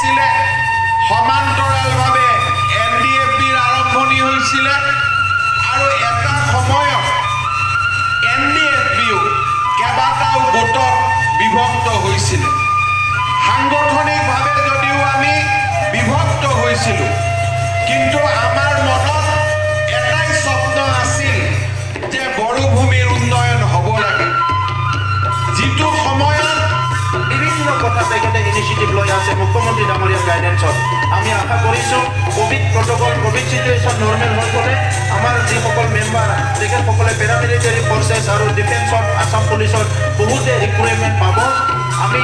হৈছিলে সমান্তৰালভাৱে NDFBৰ আৰম্ভণি হৈছিলে আৰু এটা সময়ত NDFBও কেইবাটাও গোটত বিভক্ত হৈছিলে সাংগঠনিকভাৱে যদিও আমি বিভক্ত হৈছিলোঁ কিন্তু আমাৰ মনত এটাই স্বপ্ন আছিল যে বড়োভূমিৰ উন্নয়ন হ'ব লাগে যিটো সময়ত বিভিন্ন কথা তেখেতে ইনিচিয়েটিভ লৈ আছে মুখ্যমন্ত্ৰী ডাঙৰীয়াৰ গাইডেন্সত আমি আশা কৰিছোঁ Covid protocol Covid situation normal হৈ গ'লে আমাৰ যিসকল মেম্বাৰ তেখেতসকলে পেৰামিলিটাৰী ফৰ্চেছ আৰু ডিফেন্সত আছাম পুলিচত বহুতে ৰিক্ৰুইটমেণ্ট পাব আমি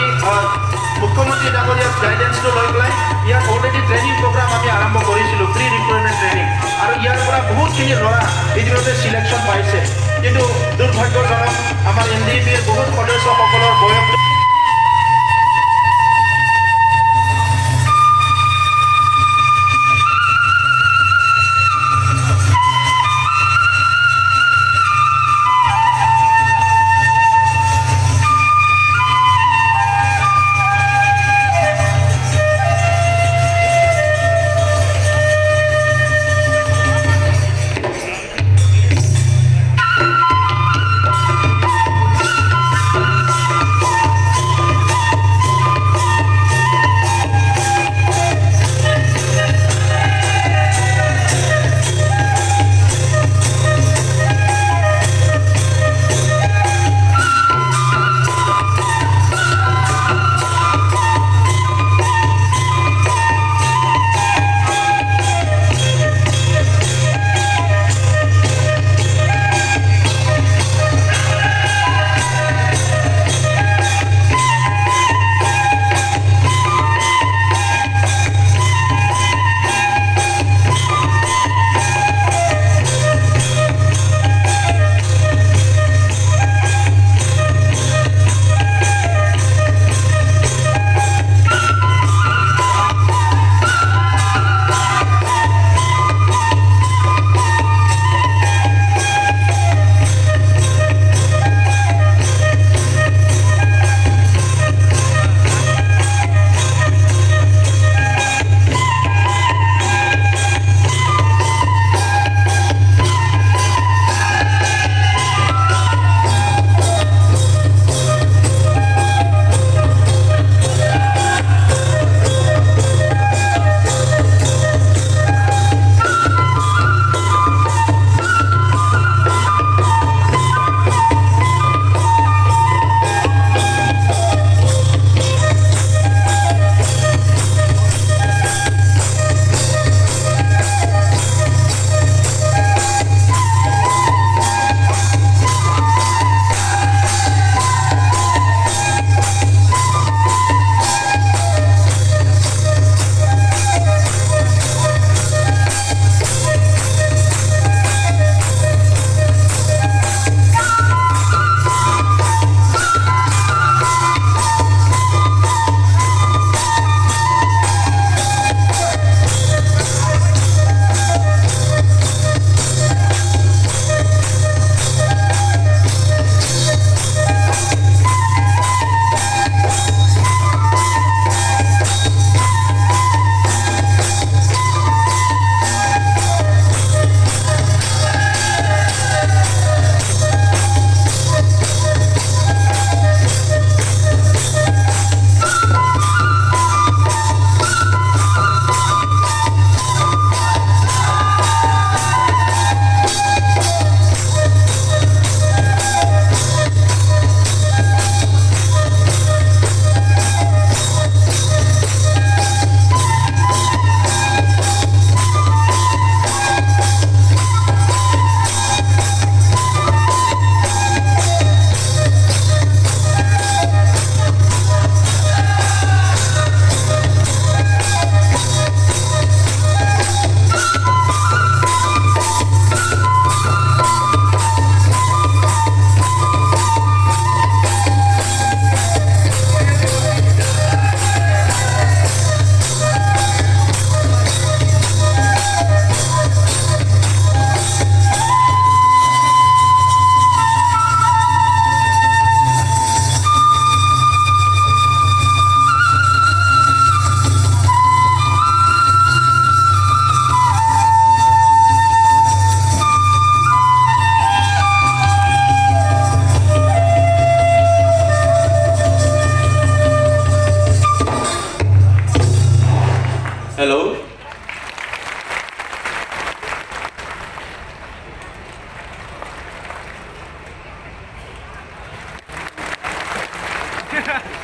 মুখ্যমন্ত্ৰী ডাঙৰীয়াৰ গাইডেন্সটো লৈ পেলাই ইয়াত অলৰেডি ট্ৰেইনিং প্ৰগ্ৰাম আমি আৰম্ভ কৰিছিলোঁ প্ৰি ৰিক্ৰুইটমেণ্ট ট্ৰেইনিং আৰু ইয়াৰ পৰা বহুতখিনি ল'ৰা ইতিমধ্যে চিলেকশ্যন পাইছে কিন্তু দুৰ্ভাগ্যজনক আমাৰ NDFBৰ বহুত সদস্যসকলৰ বয়স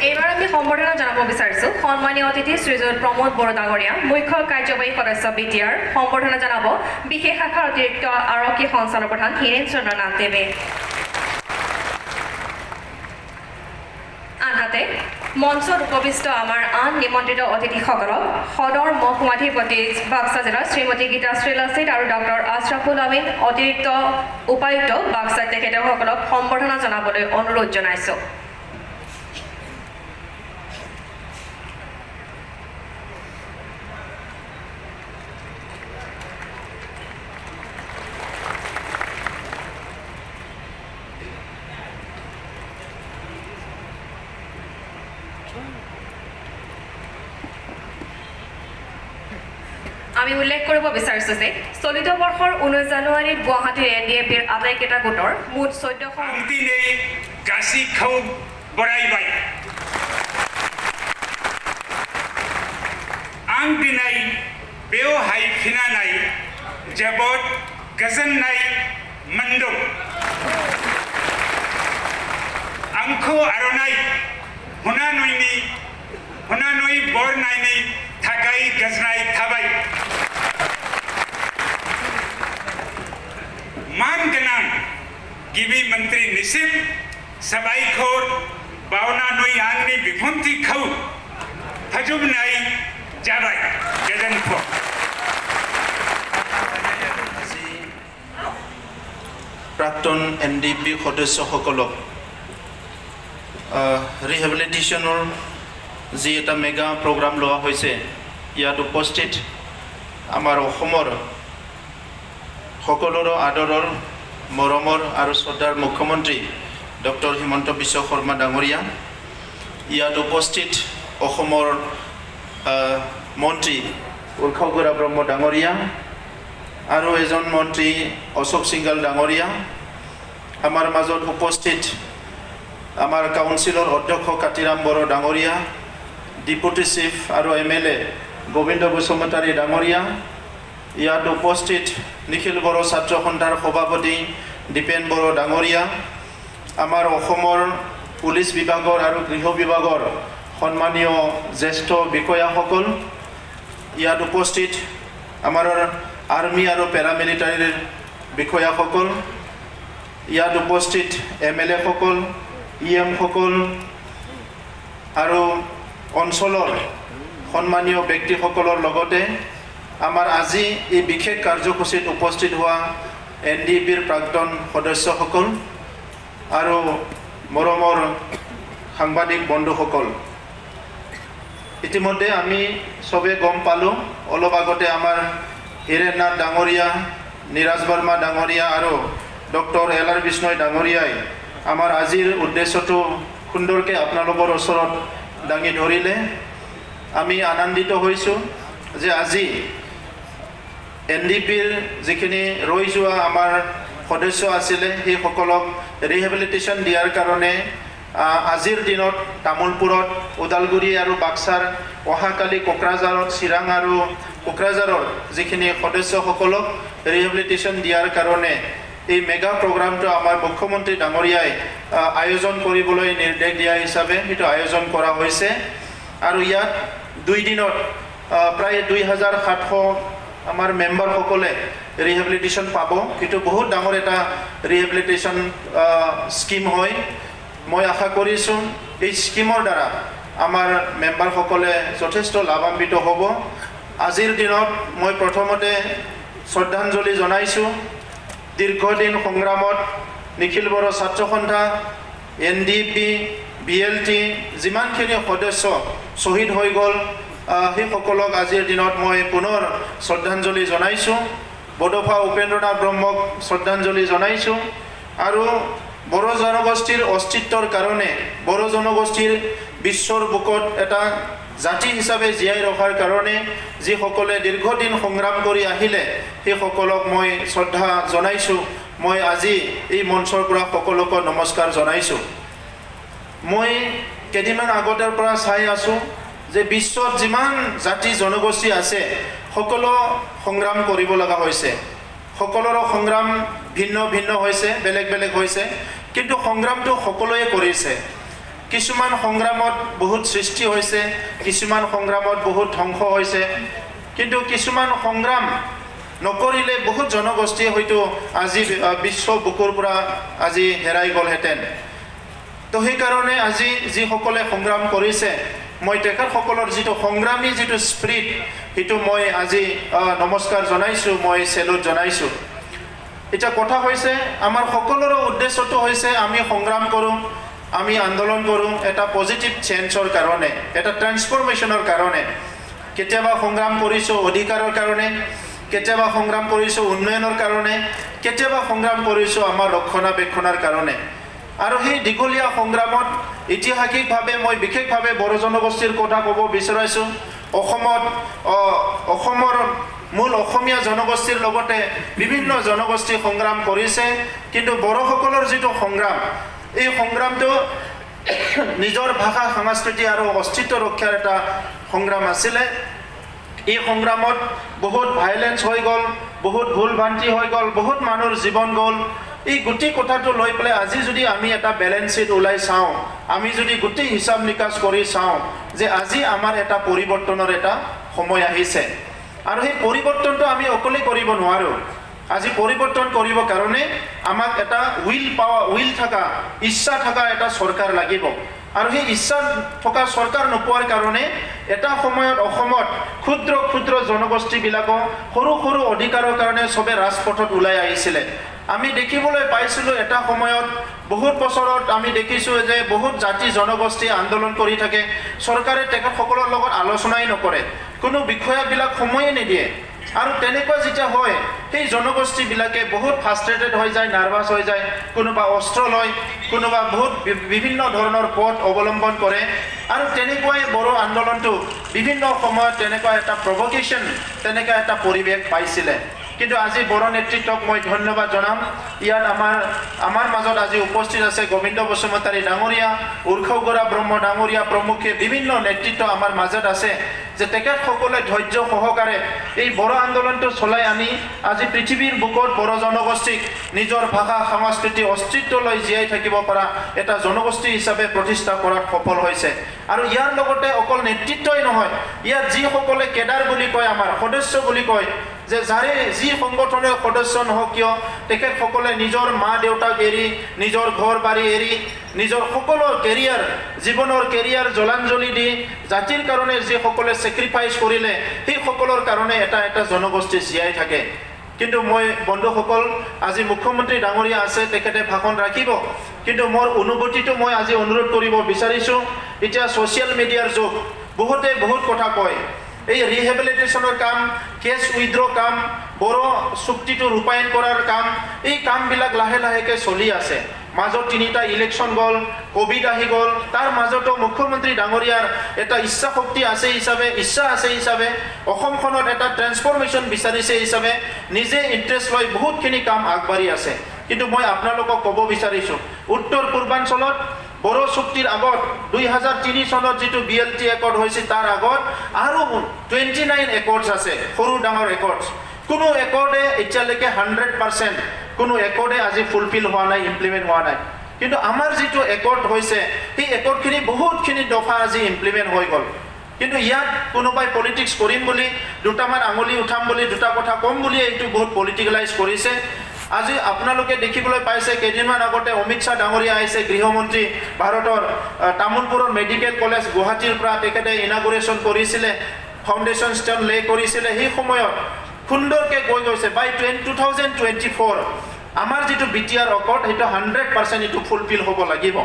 এইবাৰ আমি সম্বৰ্ধনা জনাব বিচাৰিছোঁ সন্মানীয় অতিথি শ্ৰীযুত প্ৰমোদ বড়ো ডাঙৰীয়া মুখ্য কাৰ্যবাহী সদস্য BTR সম্বৰ্ধনা জনাব বিশেষ শাখাৰ অতিৰিক্ত আৰক্ষী সঞ্চালক প্ৰধান হীৰেন চন্দ্ৰ নাথ দেৱে। আনহাতে মঞ্চত উপবিষ্ট আমাৰ আন নিমন্ত্ৰিত অতিথিসকলক সদৰ মহকুমাধিপতি বাক্সা জিলাৰ শ্ৰীমতী গীতাশ্ৰী লাচিত আৰু ডক্টৰ আশৰাফুল আমিন অতিৰিক্ত উপায়ুক্ত বাক্সা তেখেতসকলক সম্বৰ্ধনা জনাবলৈ অনুৰোধ জনাইছোঁ। আমি উল্লেখ কৰিব বিচাৰিছোঁ যে চলিত বৰ্ষৰ 19 জানুৱাৰীত গুৱাহাটীৰ NDAPৰ আটাইকেইটা গোটৰ মুঠ 14খন দিনেই গাছি খাও বৰাইবাই आं दिनै बेवहाय फैनानै जोबोद गोजोननाय मोनदों। आंखौ आर'नाइ होनानै बरनायनि थाखाय गोजोननाय थाबाय। मानगोनां गिबि मन्थ्रिनिसिम साबायखर बावनानै आंनि बिबुंथिखौ फोजोबनाय जाबाय। गोजोन्थों। প্ৰাক্তন NDP সদস্যসকলক ৰিহেবিলিটেশ্যনৰ যি এটা মেগা প্ৰগ্ৰাম লোৱা হৈছে ইয়াত উপস্থিত আমাৰ অসমৰ সকলোৰে আদৰৰ মৰমৰ আৰু শ্ৰদ্ধাৰ মুখ্যমন্ত্ৰী ডক্টৰ হিমন্ত বিশ্ব শৰ্মা ডাঙৰীয়া, ইয়াত উপস্থিত অসমৰ মন্ত্ৰী উৎসৱ বৰা ব্ৰহ্ম ডাঙৰীয়া আৰু এজন মন্ত্ৰী অশোক সিংঘল ডাঙৰীয়া, আমাৰ মাজত উপস্থিত আমাৰ কাউন্সিলৰ অধ্যক্ষ কাতিৰাম বড়ো ডাঙৰীয়া, ডিপুটি চিফ আৰু MLA গোবিন্দ বসুমতাৰী ডাঙৰীয়া, ইয়াত উপস্থিত নিখিল বড়ো ছাত্ৰ সন্থাৰ সভাপতি দীপেন বড়ো ডাঙৰীয়া, আমাৰ অসমৰ পুলিচ বিভাগৰ আৰু গৃহ বিভাগৰ সন্মানীয় জ্যেষ্ঠ বিষয়াসকল, ইয়াত উপস্থিত আমাৰ আৰ্মি আৰু পেৰামিলিটাৰীৰ বিষয়াসকল, ইয়াত উপস্থিত MLA সকল, EM সকল আৰু অঞ্চলৰ সন্মানীয় ব্যক্তিসকলৰ লগতে আমাৰ আজি এই বিশেষ কাৰ্যসূচীত উপস্থিত হোৱা NDPৰ প্ৰাক্তন সদস্যসকল আৰু মৰমৰ সাংবাদিক বন্ধুসকল, ইতিমধ্যে আমি সবে গম পালোঁ অলপ আগতে আমাৰ হীৰেন নাথ ডাঙৰীয়া, নিৰাজ বৰ্মা ডাঙৰীয়া আৰু ডক্টৰ LR বিষ্ণয় ডাঙৰীয়াই আমাৰ আজিৰ উদ্দেশ্যটো সুন্দৰকৈ আপোনালোকৰ ওচৰত দাঙি ধৰিলে। আমি আনন্দিত হৈছোঁ যে আজি NDPৰ যিখিনি ৰৈ যোৱা আমাৰ সদস্য আছিলে সেইসকলক ৰিহেবিলিটেশ্যন দিয়াৰ কাৰণে আজিৰ দিনত তামোলপুৰত, ওদালগুৰি আৰু বাক্সাৰ, অহাকালি কোকৰাঝাৰত, চিৰাং আৰু কোকৰাঝাৰৰ যিখিনি সদস্যসকলক ৰিহেবিলিটেশ্যন দিয়াৰ কাৰণে এই মেগা প্ৰগ্ৰামটো আমাৰ মুখ্যমন্ত্ৰী ডাঙৰীয়াই আয়োজন কৰিবলৈ নিৰ্দেশ দিয়া হিচাপে সেইটো আয়োজন কৰা হৈছে। আৰু ইয়াত 2 দিনত প্ৰায় 2700 আমাৰ মেম্বাৰসকলে ৰিহেবিলিটেশ্যন পাব। এইটো বহুত ডাঙৰ এটা ৰিহেবিলিটেশ্যন স্কিম হয়। মই আশা কৰিছোঁ এই স্কিমৰ দ্বাৰা আমাৰ মেম্বাৰসকলে যথেষ্ট লাভান্বিত হ'ব। আজিৰ দিনত মই প্ৰথমতে শ্ৰদ্ধাঞ্জলি জনাইছোঁ দীৰ্ঘদিন সংগ্ৰামত নিখিল বড়ো ছাত্ৰ সন্থা, NDP, BLT যিমানখিনি সদস্য শ্বহীদ হৈ গ'ল সেইসকলক আজিৰ দিনত মই পুনৰ শ্ৰদ্ধাঞ্জলি জনাইছোঁ। বডোফা উপেন্দ্ৰনাথ ব্ৰহ্মক শ্ৰদ্ধাঞ্জলি জনাইছোঁ আৰু বড়ো জনগোষ্ঠীৰ অস্তিত্বৰ কাৰণে, বড়ো জনগোষ্ঠীৰ বিশ্বৰ বুকত এটা জাতি হিচাপে জীয়াই ৰখাৰ কাৰণে যিসকলে দীৰ্ঘদিন সংগ্ৰাম কৰি আহিলে সেইসকলক মই শ্ৰদ্ধা জনাইছোঁ। মই আজি এই মঞ্চৰ পৰা সকলোকে নমস্কাৰ জনাইছোঁ। মই কেইদিনমান আগতৰ পৰা চাই আছোঁ যে বিশ্বত যিমান জাতি জনগোষ্ঠী আছে সকলো সংগ্ৰাম কৰিব লগা হৈছে। সকলোৰে সংগ্ৰাম ভিন্ন ভিন্ন হৈছে, বেলেগ বেলেগ হৈছে, কিন্তু সংগ্ৰামটো সকলোৱে কৰিছে। কিছুমান সংগ্ৰামত বহুত সৃষ্টি হৈছে, কিছুমান সংগ্ৰামত বহুত ধ্বংস হৈছে, কিন্তু কিছুমান সংগ্ৰাম নকৰিলে বহুত জনগোষ্ঠী হয়তো আজি বিশ্ব বুকুৰ পৰা আজি হেৰাই গ'লহেঁতেন। তো সেইকাৰণে আজি যিসকলে সংগ্ৰাম কৰিছে, মই তেখেতসকলৰ যিটো সংগ্ৰামী যিটো স্পিৰিট, সেইটো মই আজি নমস্কাৰ জনাইছোঁ, মই চেলুট জনাইছোঁ। এতিয়া কথা হৈছে আমাৰ সকলোৰে উদ্দেশ্যটো হৈছে আমি সংগ্ৰাম কৰোঁ, আমি আন্দোলন কৰোঁ এটা পজিটিভ চেঞ্জৰ কাৰণে, এটা ট্ৰেন্সফৰ্মেশ্যনৰ কাৰণে। কেতিয়াবা সংগ্ৰাম কৰিছোঁ অধিকাৰৰ কাৰণে, কেতিয়াবা সংগ্ৰাম কৰিছোঁ উন্নয়নৰ কাৰণে, কেতিয়াবা সংগ্ৰাম কৰিছোঁ আমাৰ ৰক্ষণাবেক্ষণৰ কাৰণে। আৰু সেই দীঘলীয়া সংগ্ৰামত ঐতিহাসিকভাৱে মই বিশেষভাৱে বড়ো জনগোষ্ঠীৰ কথা ক'ব বিচাৰিছোঁ। অসমৰ মূল অসমীয়া জনগোষ্ঠীৰ লগতে বিভিন্ন জনগোষ্ঠী সংগ্ৰাম কৰিছে, কিন্তু বড়োসকলৰ যিটো সংগ্ৰাম, এই সংগ্ৰামটো নিজৰ ভাষা সংস্কৃতি আৰু অস্তিত্ব ৰক্ষাৰ এটা সংগ্ৰাম আছিলে। এই সংগ্ৰামত বহুত ভাইলেন্স হৈ গ'ল, বহুত ভুল ভ্ৰান্তি হৈ গ'ল, বহুত মানুহৰ জীৱন গ'ল। এই গোটেই কথাটো লৈ পেলাই আজি যদি আমি এটা বেলেঞ্চ শ্বীট ওলাই চাওঁ, আমি যদি গোটেই হিচাপ নিকাচ কৰি চাওঁ যে আজি আমাৰ এটা পৰিৱৰ্তনৰ এটা সময় আহিছে, আৰু সেই পৰিৱৰ্তনটো আমি অকলে কৰিব নোৱাৰোঁ। আজি পৰিৱৰ্তন কৰিবৰ কাৰণে আমাক এটা উইল থকা, ইচ্ছা থকা এটা চৰকাৰ লাগিব। আৰু সেই ইচ্ছা থকা চৰকাৰ নোপোৱাৰ কাৰণে এটা সময়ত অসমত ক্ষুদ্ৰ ক্ষুদ্ৰ জনগোষ্ঠীবিলাকক সৰু সৰু অধিকাৰৰ কাৰণে চবে ৰাজপথত ওলাই আহিছিলে। আমি দেখিবলৈ পাইছিলোঁ এটা সময়ত বহুত বছৰত আমি দেখিছোঁ যে বহুত জাতি জনগোষ্ঠী আন্দোলন কৰি থাকে, চৰকাৰে তেখেতসকলৰ লগত আলোচনাই নকৰে, কোনো বিষয়াবিলাক সময়ে নিদিয়ে। আৰু তেনেকুৱা যেতিয়া হয়, সেই জনগোষ্ঠীবিলাকে বহুত ফ্ৰাষ্ট্ৰেটেড হৈ যায়, নাৰ্ভাছ হৈ যায়, কোনোবা অস্ত্ৰ লয়, কোনোবা বহুত বিভিন্ন ধৰণৰ পথ অৱলম্বন কৰে। আৰু তেনেকুৱাই বড়ো আন্দোলনটো বিভিন্ন সময়ত তেনেকুৱা এটা প্ৰভকেশ্যন, তেনেকুৱা এটা পৰিৱেশ পাইছিলে। কিন্তু আজি বড়ো নেতৃত্বক মই ধন্যবাদ জনাম। ইয়াত আমাৰ মাজত আজি উপস্থিত আছে গোবিন্দ বসুমতাৰী ডাঙৰীয়া, উৰ্ষগৰা ব্ৰহ্ম ডাঙৰীয়া প্ৰমুখে বিভিন্ন নেতৃত্ব আমাৰ মাজত আছে, যে তেখেতসকলে ধৈৰ্য সহকাৰে এই বড়ো আন্দোলনটো চলাই আনি আজি পৃথিৱীৰ বুকত বড়ো জনগোষ্ঠীক নিজৰ ভাষা সংস্কৃতি অস্তিত্বলৈ জীয়াই থাকিব পৰা এটা জনগোষ্ঠী হিচাপে প্ৰতিষ্ঠা কৰাত সফল হৈছে। আৰু ইয়াৰ লগতে অকল নেতৃত্বই নহয়, ইয়াত যিসকলে কেডাৰ বুলি কয়, আমাৰ সদস্য বুলি কয়, যে যাৰে যি সংগঠনৰ সদস্য নহওক কিয়, তেখেতসকলে নিজৰ মা দেউতাক এৰি, নিজৰ ঘৰ বাৰী এৰি, নিজৰ সকলো কেৰিয়াৰ, জীৱনৰ কেৰিয়াৰ জলাঞ্জলি দি জাতিৰ কাৰণে যিসকলে ছেক্ৰিফাইচ কৰিলে, সেইসকলৰ কাৰণে এটা এটা জনগোষ্ঠী জীয়াই থাকে। কিন্তু মই বন্ধুসকল, আজি মুখ্যমন্ত্ৰী ডাঙৰীয়া আছে, তেখেতে ভাষণ ৰাখিব, কিন্তু মোৰ অনুভূতিটো মই আজি অনুৰোধ কৰিব বিচাৰিছোঁ। এতিয়া ছ'চিয়েল মিডিয়াৰ যুগ, বহুতে বহুত কথা কয়, এই ৰিহেবিলিটেশ্যনৰ কাম, কেছ উইথড্ৰ কাম, বড়ো চুক্তিটো ৰূপায়ণ কৰাৰ কাম, এই কামবিলাক লাহে লাহেকৈ চলি আছে। মাজত 3টা ইলেকশ্যন গ'ল, কোভিড আহি গ'ল, তাৰ মাজতো মুখ্যমন্ত্ৰী ডাঙৰীয়াৰ এটা ইচ্ছা শক্তি আছে হিচাপে, ইচ্ছা আছে হিচাপে, অসমখনত এটা ট্ৰেন্সফৰ্মেশ্যন বিচাৰিছে হিচাপে নিজে ইণ্টাৰেষ্ট লৈ বহুতখিনি কাম আগবাঢ়ি আছে। কিন্তু মই আপোনালোকক ক'ব বিচাৰিছোঁ, উত্তৰ পূৰ্বাঞ্চলত বড়ো চুক্তিৰ আগত 2003 চনত যিটো BLT একৰ্ড হৈছিল, তাৰ আগত আৰু 29 একৰ্ডছ আছে, সৰু ডাঙৰ একৰ্ডছ। কোনো একৰ্ডে এতিয়ালৈকে 100% কোনো একৰ্ডে আজি ফুলফিল হোৱা নাই, ইমপ্লিমেণ্ট হোৱা নাই। কিন্তু আমাৰ যিটো একৰ্ড হৈছে, সেই একৰ্ডখিনি বহুতখিনি দফা আজি ইমপ্লিমেণ্ট হৈ গ'ল। কিন্তু ইয়াত কোনোবাই পলিটিক্স কৰিম বুলি, দুটামান আঙুলি উঠাম বুলি, দুটা কথা ক'ম বুলি এইটো বহুত পলিটিকেলাইজ কৰিছে। আজি আপোনালোকে দেখিবলৈ পাইছে, কেইদিনমান আগতে অমিত শ্বাহ ডাঙৰীয়া আহিছে, গৃহমন্ত্ৰী ভাৰতৰ, তামোলপুৰৰ মেডিকেল কলেজ গুৱাহাটীৰ পৰা তেখেতে ইনাগুৰেশ্যন কৰিছিলে, ফাউণ্ডেশ্যন ষ্টোন লে কৰিছিলে। সেই সময়ত সুন্দৰকৈ কৈ গৈছে, বাই 2024 আমাৰ যিটো BTR একৰ্ড, সেইটো 100% এইটো ফুলফিল হ'ব লাগিব।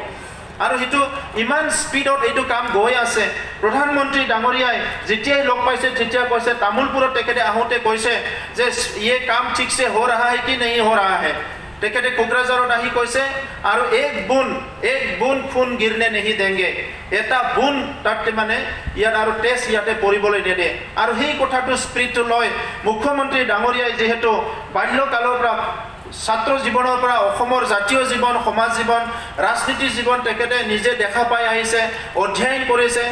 আৰু সেইটো ইমান স্পীডত এইটো কাম গৈ আছে। প্ৰধানমন্ত্ৰী ডাঙৰীয়াই যেতিয়াই লগ পাইছে, তেতিয়া কৈছে, তামোলপুৰত তেখেতে আহোঁতে কৈছে যে ইয়ে কাম ঠিকছে হৈ ৰহা হে কি নেহি হৈ ৰহা হে। তেখেতে কোকৰাঝাৰত আহি কৈছে, আৰু এক বুন খুন গিৰনে নেহি দেংগে, এটা বুন তাতে মানে ইয়াত আৰু তেজ ইয়াতে পৰিবলৈ নেদে। আৰু সেই কথাটো স্পিৰিটটো লৈ মুখ্যমন্ত্ৰী ডাঙৰীয়াই যিহেতু বাল্যকালৰ পৰা ছাত্ৰ জীৱনৰ পৰা অসমৰ জাতীয় জীৱন, সমাজ জীৱন, ৰাজনীতি জীৱন তেখেতে নিজে দেখা পাই আহিছে, অধ্যয়ন কৰিছে।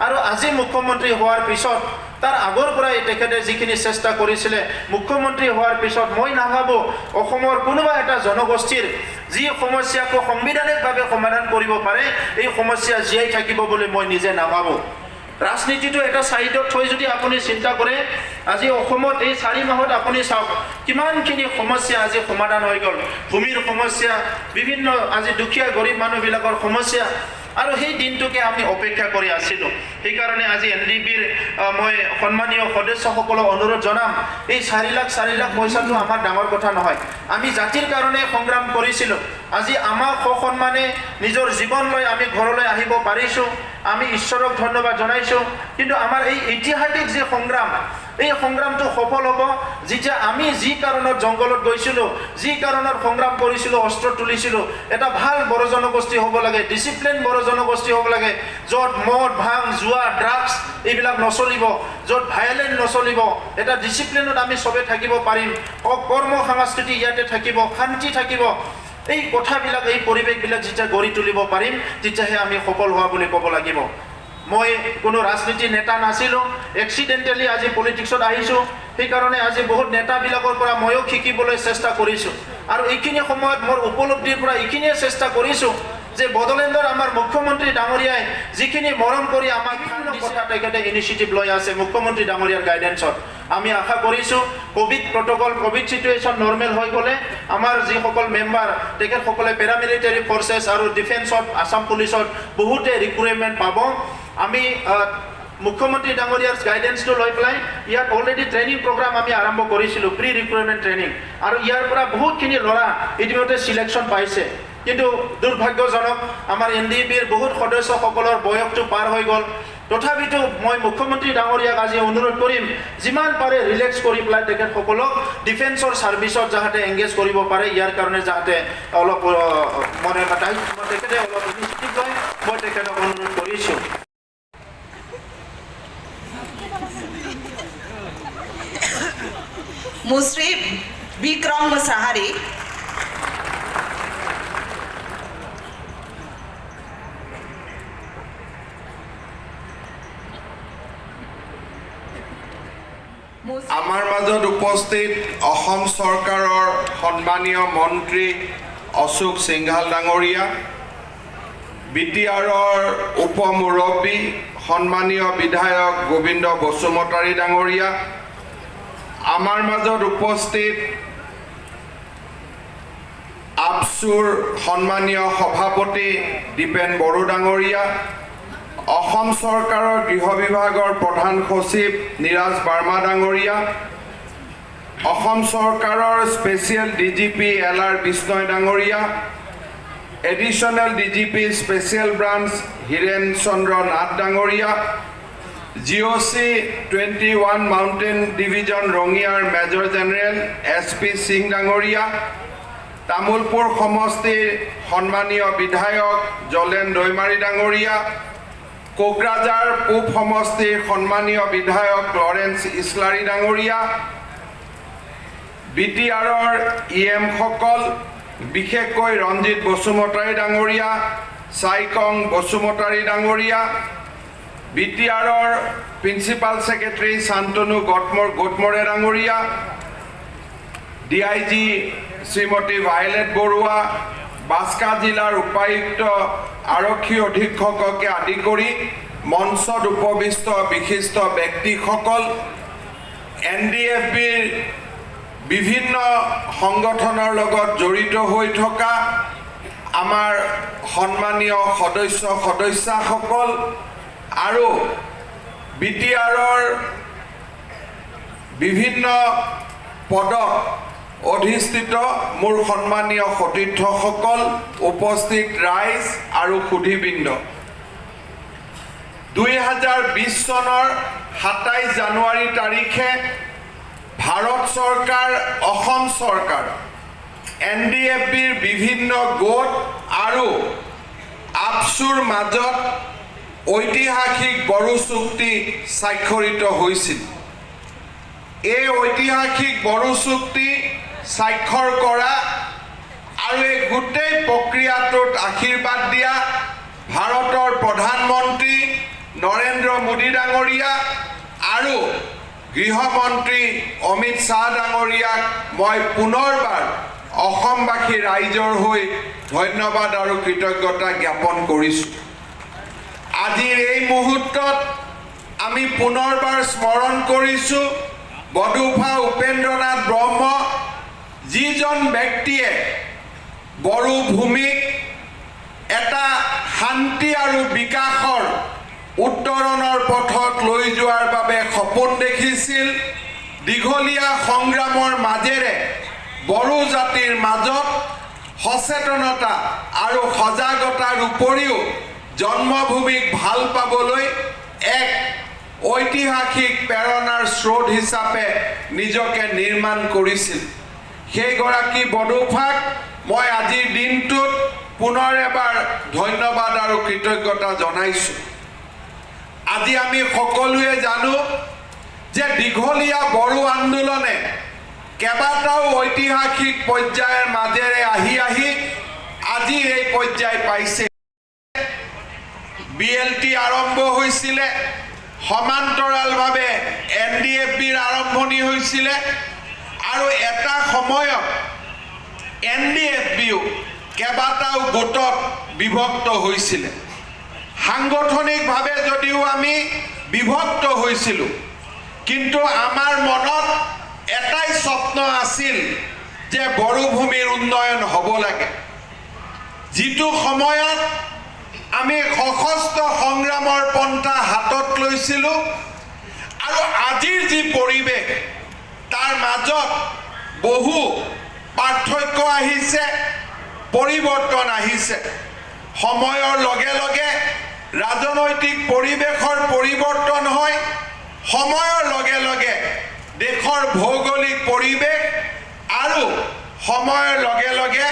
আৰু আজি মুখ্যমন্ত্ৰী হোৱাৰ পিছত তাৰ আগৰ পৰাই তেখেতে যিখিনি চেষ্টা কৰিছিলে, মুখ্যমন্ত্ৰী হোৱাৰ পিছত মই নাভাবোঁ অসমৰ কোনোবা এটা জনগোষ্ঠীৰ যি সমস্যাকো সাংবিধানিকভাৱে সমাধান কৰিব পাৰে, এই সমস্যা জীয়াই থাকিব বুলি মই নিজে নাভাবোঁ। ৰাজনীতিটো এটা ছাইডত থৈ যদি আপুনি চিন্তা কৰে, আজি অসমত এই 4 মাহত আপুনি চাওক কিমানখিনি সমস্যা আজি সমাধান হৈ গ'ল। ভূমিৰ সমস্যা, বিভিন্ন আজি দুখীয়া গৰীব মানুহবিলাকৰ সমস্যা, আৰু সেই দিনটোকে আমি অপেক্ষা কৰি আছিলোঁ। সেইকাৰণে আজি NDBৰ মই সন্মানীয় সদস্যসকলক অনুৰোধ জনাম, এই 4 লাখ পইচাটো আমাৰ ডাঙৰ কথা নহয়। আমি জাতিৰ কাৰণে সংগ্ৰাম কৰিছিলোঁ। আজি আমাক সসন্মানে নিজৰ জীৱন লৈ আমি ঘৰলৈ আহিব পাৰিছোঁ, আমি ঈশ্বৰক ধন্যবাদ জনাইছোঁ। কিন্তু আমাৰ এই ঐতিহাসিক যি সংগ্ৰাম, এই সংগ্ৰামটো সফল হ'ব যেতিয়া আমি যি কাৰণত জংঘলত গৈছিলোঁ, যি কাৰণত সংগ্ৰাম কৰিছিলোঁ, অস্ত্ৰ তুলিছিলোঁ, এটা ভাল বড়ো জনগোষ্ঠী হ'ব লাগে, ডিচিপ্লিন বড়ো জনগোষ্ঠী হ'ব লাগে, য'ত মদ, ভাং, জুৱা, ড্ৰাগছ এইবিলাক নচলিব, য'ত ভায়লেন্স নচলিব, এটা ডিচিপ্লিনত আমি চবে থাকিব পাৰিম, কৰ্ম সংস্কৃতি ইয়াতে থাকিব, শান্তি থাকিব। এই কথাবিলাক, এই পৰিৱেশবিলাক যেতিয়া গঢ়ি তুলিব পাৰিম, তেতিয়াহে আমি সফল হোৱা বুলি ক'ব লাগিব। মই কোনো ৰাজনীতি নেতা নাছিলোঁ, এক্সিডেণ্টেলি আজি পলিটিক্সত আহিছোঁ। সেইকাৰণে আজি বহুত নেতাবিলাকৰ পৰা ময়ো শিকিবলৈ চেষ্টা কৰিছোঁ, আৰু এইখিনি সময়ত মোৰ উপলব্ধিৰ পৰা এইখিনিয়ে চেষ্টা কৰিছোঁ যে বড়োলেণ্ডৰ আমাৰ মুখ্যমন্ত্ৰী ডাঙৰীয়াই যিখিনি মৰম কৰি আমাক কথা তেখেতে ইনিচিয়েটিভ লৈ আছে মুখ্যমন্ত্ৰী ডাঙৰীয়াৰ গাইডেন্সত। আমি আশা কৰিছোঁ Covid protocol, Covid situation normal হৈ গ'লে আমাৰ যিসকল মেম্বাৰ তেখেতসকলে পেৰামিলিটাৰী ফৰ্চেছ আৰু ডিফেন্সত, আছাম পুলিচত বহুতে ৰিক্ৰুইটমেণ্ট পাব। আমি মুখ্যমন্ত্ৰী ডাঙৰীয়াৰ গাইডেন্সটো লৈ পেলাই ইয়াত অলৰেডি ট্ৰেইনিং প্ৰগ্ৰাম আমি আৰম্ভ কৰিছিলোঁ, প্ৰি ৰিক্ৰুইটমেণ্ট ট্ৰেইনিং, আৰু ইয়াৰ পৰা বহুতখিনি ল'ৰা ইতিমধ্যে ছিলেকশ্যন পাইছে। কিন্তু দুৰ্ভাগ্যজনক আমাৰ NDBৰ বহুত সদস্যসকলৰ বয়সটো পাৰ হৈ গ'ল। তথাপিতো মই মুখ্যমন্ত্ৰী ডাঙৰীয়াক আজি অনুৰোধ কৰিম, যিমান পাৰে ৰিলেক্স কৰি পেলাই তেখেতসকলক ডিফেন্সৰ ছাৰ্ভিচত যাতে এংগেজ কৰিব পাৰে, ইয়াৰ কাৰণে যাতে অলপ মানে তেখেতে অলপ ইনিচিয়েটিভ লয়, মই তেখেতক অনুৰোধ কৰিছোঁ। মুশ্ৰিফ বিক্ৰম মুছাহাৰী, আমাৰ মাজত উপস্থিত অসম চৰকাৰৰ সন্মানীয় মন্ত্ৰী অশোক সিংঘাল ডাঙৰীয়া, BTRৰ উপ মুৰব্বী সন্মানীয় বিধায়ক গোবিন্দ বসুমতাৰী ডাঙৰীয়া, আমাৰ মাজত উপস্থিত আপচুৰ সন্মানীয় সভাপতি দীপেন বড়ো ডাঙৰীয়া, অসম চৰকাৰৰ গৃহ বিভাগৰ প্ৰধান সচিব নীৰাজ বাৰ্মা ডাঙৰীয়া, অসম চৰকাৰৰ স্পেচিয়েল DGP LR বিষ্ণয় ডাঙৰীয়া, additional DGP special branch Hiren Chandra Nath ডাঙৰীয়া, GOC 21 মাউণ্টেইন ডিভিজন ৰঙিয়াৰ মেজৰ জেনেৰেল SP সিং ডাঙৰীয়া, তামুলপুৰ সমষ্টিৰ সন্মানীয় বিধায়ক জলেন দৈমাৰী ডাঙৰীয়া, কোকৰাঝাৰ পূব সমষ্টিৰ সন্মানীয় বিধায়ক লৰেন্স ইছলাৰী ডাঙৰীয়া, BTRৰ EM সকল, বিশেষকৈ ৰঞ্জিত বসুমতাৰী ডাঙৰীয়া, চাইকং বসুমতাৰী ডাঙৰীয়া, BTRৰ প্ৰিন্সিপাল ছেক্ৰেটাৰী শান্তনু গোটমৰে ডাঙৰীয়া, DIG শ্ৰীমতী ভায়লেট বৰুৱা, বাস্কা জিলাৰ উপায়ুক্ত আৰক্ষী অধীক্ষককে আদি কৰি মঞ্চত উপবিষ্ট বিশিষ্ট ব্যক্তিসকল, NDFBৰ বিভিন্ন সংগঠনৰ লগত জড়িত হৈ থকা আমাৰ সন্মানীয় সদস্যসকল আৰু BTRৰ বিভিন্ন পদত অধিষ্ঠিত মোৰ সন্মানীয় সতীৰ্থসকল, উপস্থিত ৰাইজ আৰু সুধীবৃন্দ, 2020 চনৰ 27 জানুৱাৰী তাৰিখে ভাৰত চৰকাৰ, অসম চৰকাৰ, NDFBৰ বিভিন্ন গোট আৰু আপচুৰ মাজত ঐতিহাসিক বড়ো চুক্তি স্বাক্ষৰিত হৈছিল। এই ঐতিহাসিক বড়ো চুক্তি স্বাক্ষৰ কৰা আৰু এই গোটেই প্ৰক্ৰিয়াটোত আশীৰ্বাদ দিয়া ভাৰতৰ প্ৰধানমন্ত্ৰী নৰেন্দ্ৰ মোদী ডাঙৰীয়া আৰু গৃহমন্ত্ৰী অমিত শ্বাহ ডাঙৰীয়াক মই পুনৰবাৰ অসমবাসী ৰাইজৰ হৈ ধন্যবাদ আৰু কৃতজ্ঞতা জ্ঞাপন কৰিছোঁ। আজিৰ এই মুহূৰ্তত আমি পুনৰবাৰ স্মৰণ কৰিছোঁ বডোফা উপেন্দ্ৰনাথ ব্ৰহ্ম, যিজন ব্যক্তিয়ে বড়ো ভূমিক এটা শান্তি আৰু বিকাশৰ উত্তৰণৰ পথত লৈ যোৱাৰ বাবে সপোন দেখিছিল। দীঘলীয়া সংগ্ৰামৰ মাজেৰে বড়ো জাতিৰ মাজত সচেতনতা আৰু সজাগতাৰ উপৰিও জন্মভূমিক ভাল পাবলৈ এক ঐতিহাসিক প্ৰেৰণাৰ স্ৰোত হিচাপে নিজকে নিৰ্মাণ কৰিছিল। সেইগৰাকী বডোফাক মই আজিৰ দিনটোত পুনৰ এবাৰ ধন্যবাদ আৰু কৃতজ্ঞতা জনাইছোঁ। আজি আমি সকলোৱে জানো যে দীঘলীয়া বড়ো আন্দোলনে কেইবাটাও ঐতিহাসিক পৰ্যায়ৰ মাজেৰে আহি আজি এই পৰ্যায় পাইছে। BLT আৰম্ভ হৈছিলে, সমান্তৰালভাৱে NDFBৰ আৰম্ভণি হৈছিলে আৰু এটা সময়ত NDFBও কেইবাটাও গোটত বিভক্ত হৈছিলে। সাংগঠনিকভাৱে যদিও আমি বিভক্ত হৈছিলোঁ, কিন্তু আমাৰ মনত এটাই স্বপ্ন আছিল যে বড়ো ভূমিৰ উন্নয়ন হ'ব লাগে। যিটো সময়ত আমি সশস্ত্ৰ সংগ্ৰামৰ পন্থা হাতত লৈছিলোঁ আৰু আজিৰ যি পৰিৱেশ তাৰ মাজত বহু পাৰ্থক্য আহিছে, পৰিৱৰ্তন আহিছে। সময়ৰ লগে লগে ৰাজনৈতিক পৰিৱেশৰ পৰিৱৰ্তন হয়, সময়ৰ লগে লগে দেশৰ ভৌগোলিক পৰিৱেশ আৰু সময়ৰ লগে লগে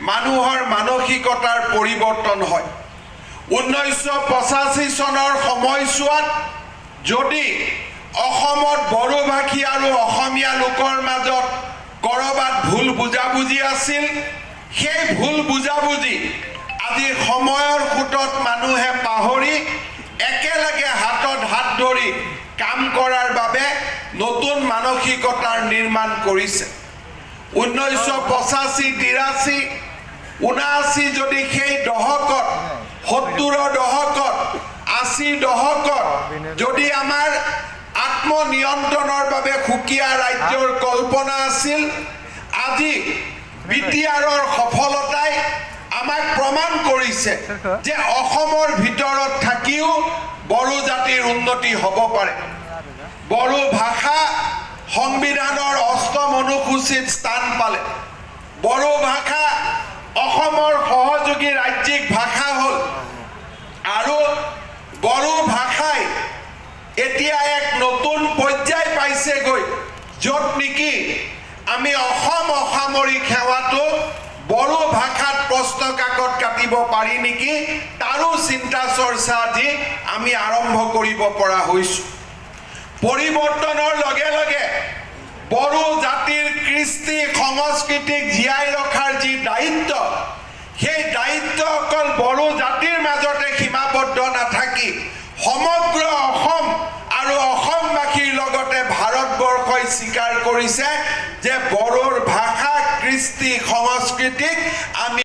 মানুহৰ মানসিকতাৰ পৰিৱৰ্তন হয়। 1985 চনৰ সময়ছোৱাত যদি অসমত বড়োভাষী আৰু অসমীয়া লোকৰ মাজত কৰবাত ভুল বুজাবুজি আছিল, সেই ভুল বুজাবুজি আজি সময়ৰ সোঁতত মানুহে পাহৰি একেলগে হাতত হাত ধৰি কাম কৰাৰ বাবে নতুন মানসিকতাৰ নিৰ্মাণ কৰিছে। 1985, 83, 79 যদি সেই দশকত, 70ৰ দশকত, 80ৰ দশকত যদি আমাৰ আত্মনিয়ন্ত্ৰণৰ বাবে সুকীয়া ৰাজ্যৰ কল্পনা আছিল, আজি BTRৰ সফলতাই আমাক প্ৰমাণ কৰিছে যে অসমৰ ভিতৰত থাকিও বড়ো জাতিৰ উন্নতি হ'ব পাৰে। বড়ো ভাষা সংবিধানৰ 8ম অনুসূচীত স্থান পালে। বড়ো ভাষা অসমৰ সহযোগী ৰাজ্যিক ভাষা হ'ল আৰু বড়ো ভাষাই এতিয়া এক নতুন পৰ্যায় পাইছেগৈ, য'ত নেকি আমি অসম অসামৰিক সেৱাটো বড়ো ভাষাত প্ৰশ্ন কাকত কাটিব পাৰি নেকি, তাৰো চিন্তা চৰ্চা আজি আমি আৰম্ভ কৰিব পৰা হৈছোঁ। পৰিৱৰ্তনৰ লগে লগে বড়ো জাতিৰ কৃষ্টি সংস্কৃতিক জীয়াই ৰখাৰ যি দায়িত্ব, সেই দায়িত্ব অকল বড়ো জাতিৰ মাজতে সীমাবদ্ধ নাথাকি সমগ্ৰ অসম আৰু অসমবাসীৰ লগতে ভাৰতবৰ্ষই স্বীকাৰ কৰিছে যে বড়োৰ ভাষা, কৃষ্টি, সংস্কৃতিক আমি